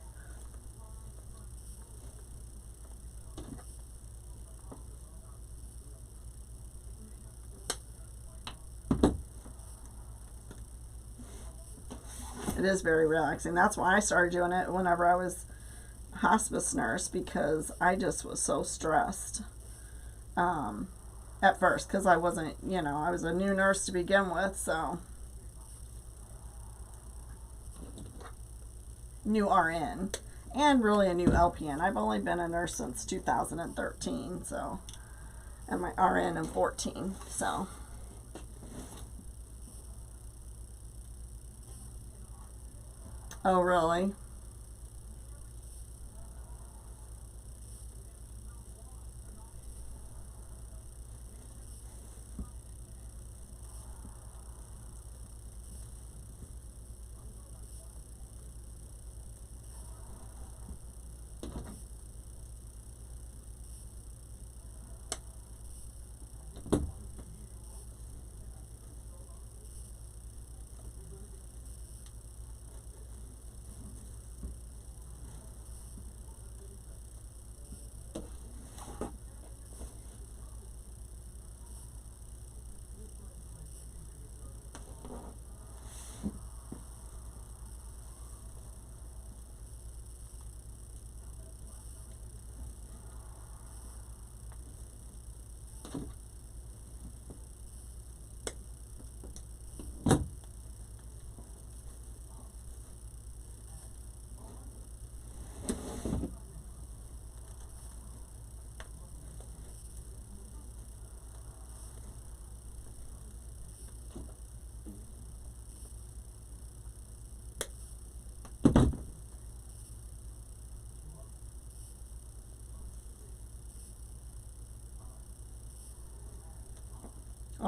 It is very relaxing. That's why I started doing it whenever I was a hospice nurse, because I just was so stressed at first, because I wasn't, you know, I was a new nurse to begin with, so new RN and really a new LPN. I've only been a nurse since 2013, so, and my RN in 14, so. Oh, really?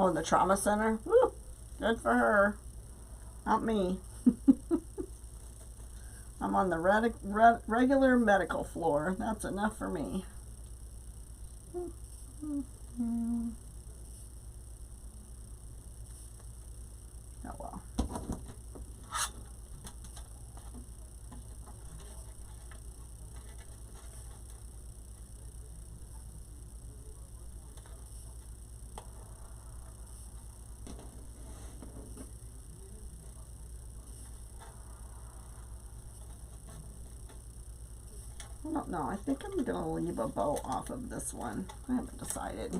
Oh, the trauma center? Woo, good for her. Not me. I'm on the regular medical floor. That's enough for me. I don't know. I think I'm going to leave a bow off of this one. I haven't decided.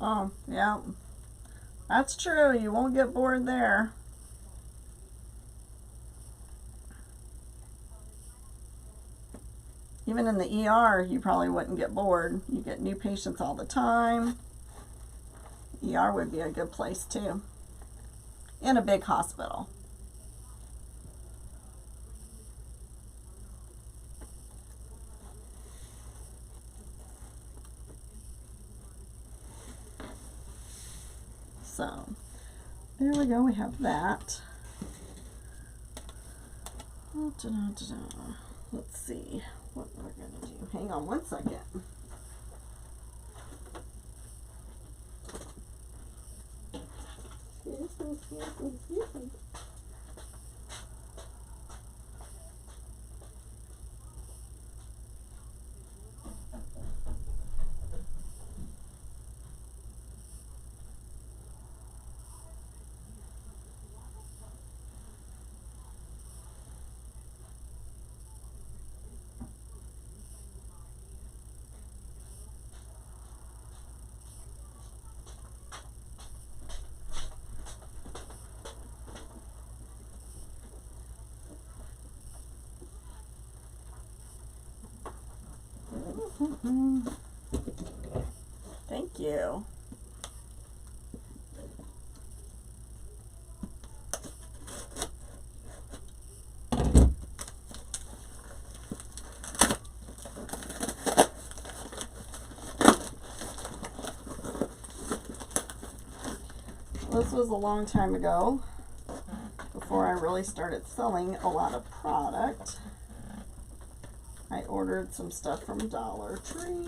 Oh, yeah. That's true. You won't get bored there. Even in the ER, you probably wouldn't get bored. You get new patients all the time. ER would be a good place too. In a big hospital. So, there we go. We have that. Let's see what we're going to do. Hang on one second. Excuse me. Thank you. This was a long time ago, before I really started selling a lot of product. I ordered some stuff from Dollar Tree.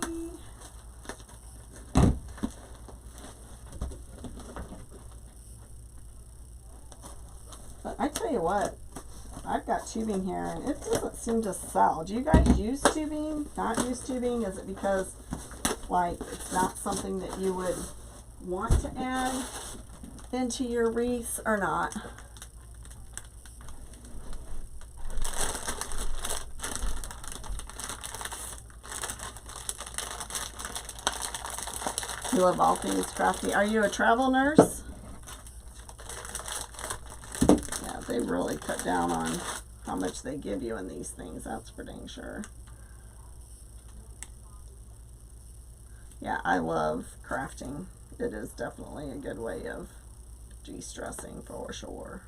But I tell you what, I've got tubing here and it doesn't seem to sell. Do you guys use tubing? Not use tubing? Is it because, like, it's not something that you would want to add into your wreaths or not? You love all things crafty. Are you a travel nurse? Yeah, they really cut down on how much they give you in these things. That's for dang sure. Yeah, I love crafting. It is definitely a good way of de-stressing for sure.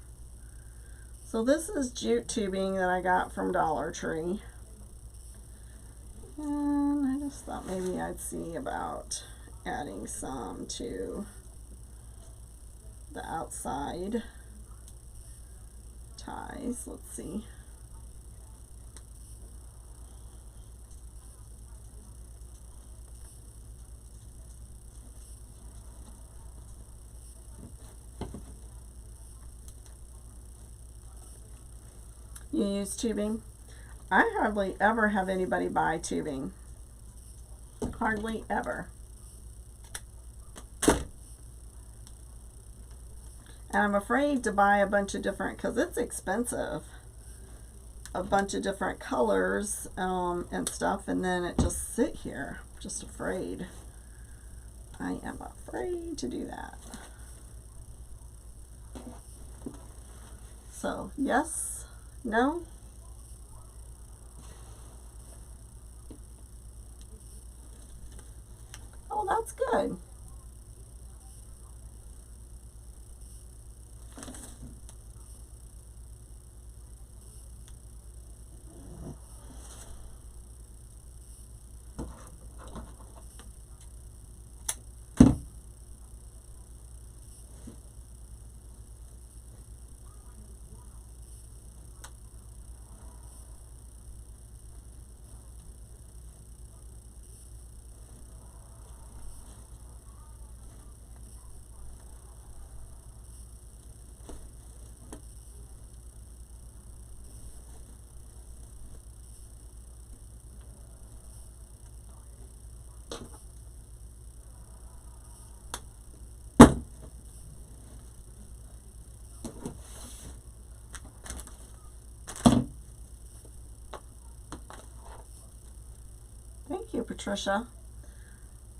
So this is jute tubing that I got from Dollar Tree. And I just thought maybe I'd see about adding some to the outside ties. Let's see. You use tubing? I hardly ever have anybody buy tubing. Hardly ever. And I'm afraid to buy a bunch of different, because it's expensive, a bunch of different colors and stuff, and then it just sit here. Just afraid. I am afraid to do that. So, yes, no. Oh, that's good. Thank you, Patricia.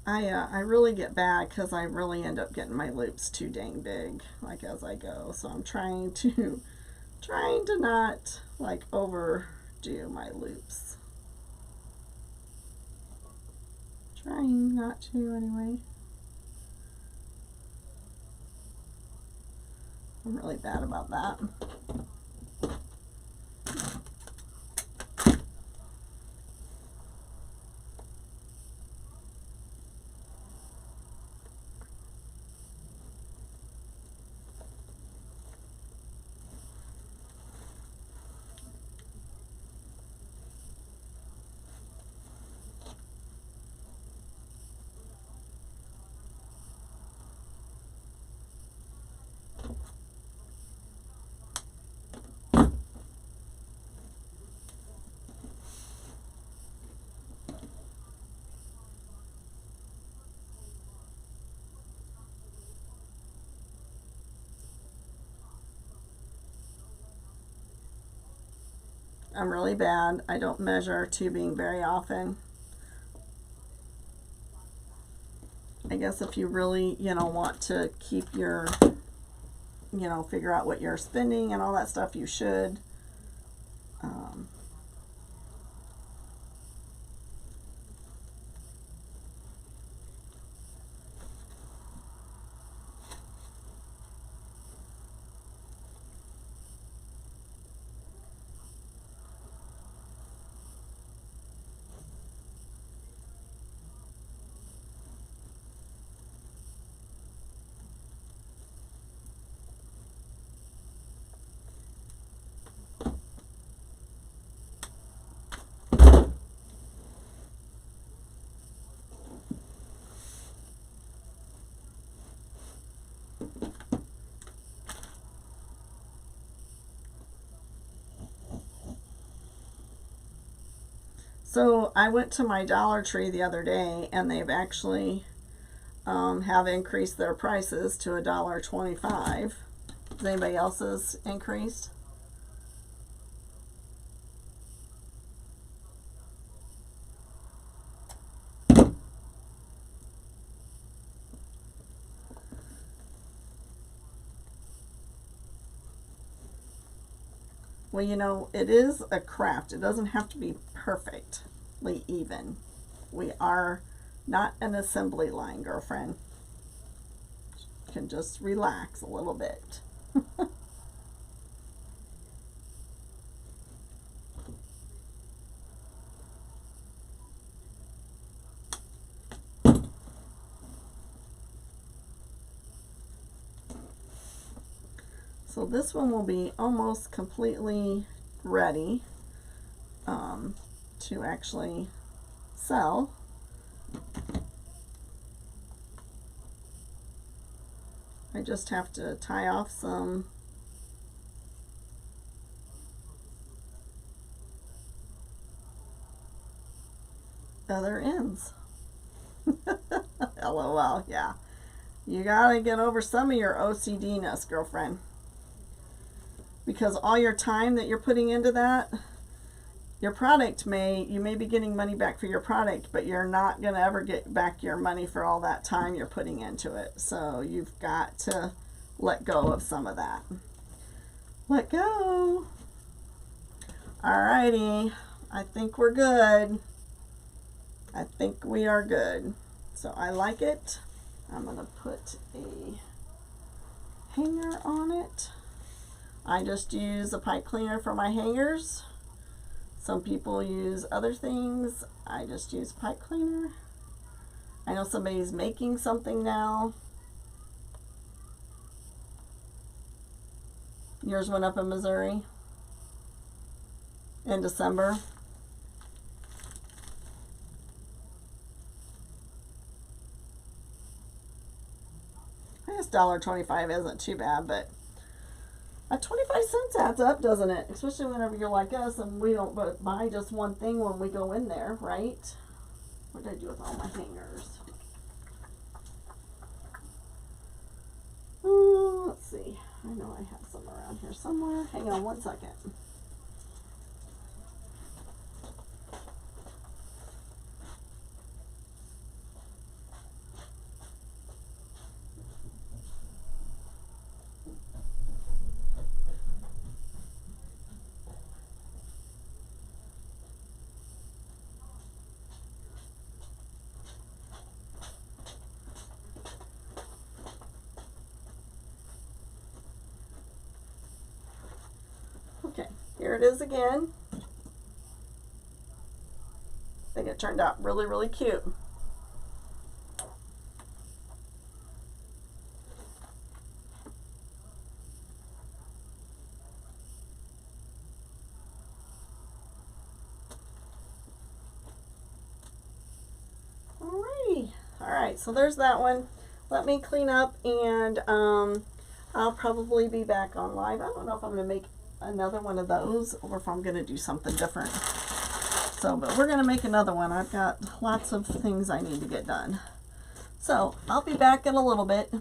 I really get bad because I really end up getting my loops too dang big, like as I go. So I'm trying to not like overdo my loops. Trying not to anyway. I'm really bad about that. I'm really bad. I don't measure tubing very often. I guess if you really, want to keep your, figure out what you're spending and all that stuff, you should. So I went to my Dollar Tree the other day, and they've actually have increased their prices to $1.25. Is anybody else's increased? Well, it is a craft. It doesn't have to be perfectly even. We are not an assembly line, girlfriend. You can just relax a little bit. So this one will be almost completely ready to actually sell. I just have to tie off some other ends. LOL, yeah. You gotta get over some of your OCD-ness, girlfriend. Because all your time that you're putting into that, your product you may be getting money back for your product, but you're not gonna ever get back your money for all that time you're putting into it. So you've got to let go of some of that. Let go. Alrighty, I think we're good. I think we are good. So I like it. I'm gonna put a hanger on it. I just use a pipe cleaner for my hangers. Some people use other things. I just use pipe cleaner. I know somebody's making something now. Yours went up in Missouri in December. I guess $1.25 isn't too bad, but 25 cents adds up, doesn't it? Especially whenever you're like us and we don't buy just one thing when we go in there, right? What did I do with all my hangers? Let's see. I know I have some around here somewhere. Hang on one second. Okay, here it is again. I think it turned out really, really cute. Alrighty. Alright, so there's that one. Let me clean up and I'll probably be back on live. I don't know if I'm going to make another one of those or if I'm going to do something different. So, but we're going to make another one. I've got lots of things I need to get done. So, I'll be back in a little bit.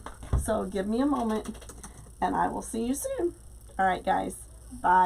So, give me a moment and I will see you soon. Alright, guys. Bye.